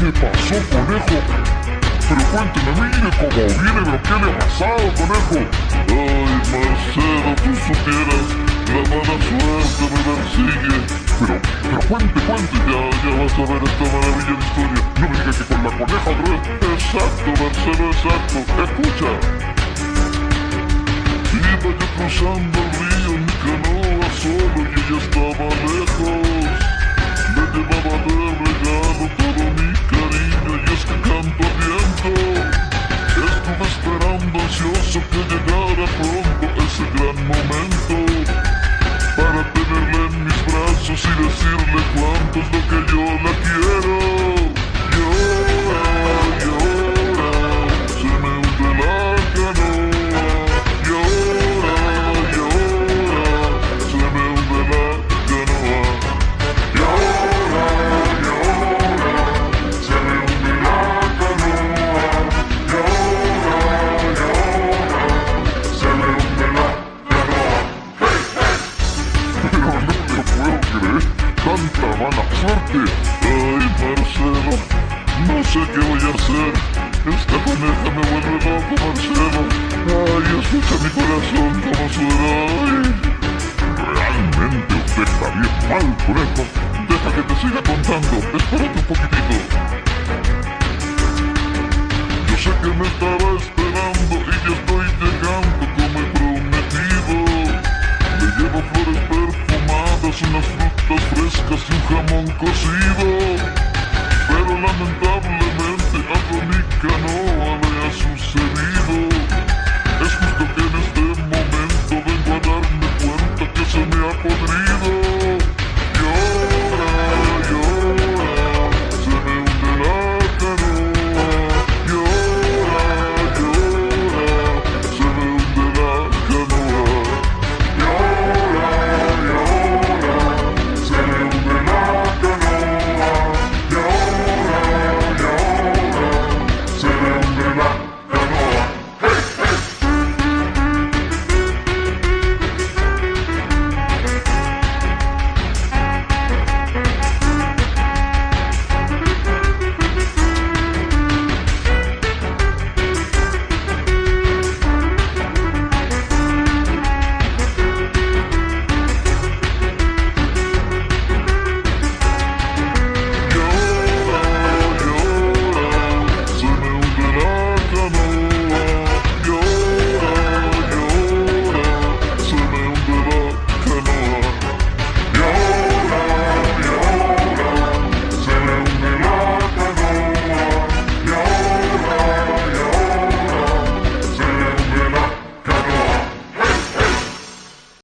¿Qué pasó, conejo? Pero cuénteme, mire cómo viene, pero ¿qué le ha pasado, conejo? Ay, Marcelo, tú supieras, la mala suerte me persigue. Pero cuente, ya vas a ver esta maravilla de historia. No me diga que con la coneja otra vez. Exacto, Marcelo, exacto. Escucha. Iba yo cruzando el río en mi canoa solo y ella estaba lejos. Me llevaba de regalo todo mi cariño y es que canto al viento. Estuve esperando ansioso que llegara pronto ese gran momento para tenerla en mis brazos y decirle cuánto es lo que yo la quiero. Llora, llora, se me hunde la canoa. Llora, llora, se me hunde la canoa. Llora, llora, se me hunde la canoa. Llora, llora, se me hunde la canoa. Pero no me lo puedo creer, tanta mala suerte. Ay, Marcelo, no sé qué voy a hacer. Esta coneja me vuelve loco, Marcelo. Ay, escucha mi corazón como suena. Ay, realmente usted está bien mal, conejo. Deja que te siga contando, espérate un poquitito. Yo sé que me estaba esperando y ya estoy llegando como he prometido. Le llevo flores perfumadas, unas frutas frescas y un jamón cocido. Pero lamentablemente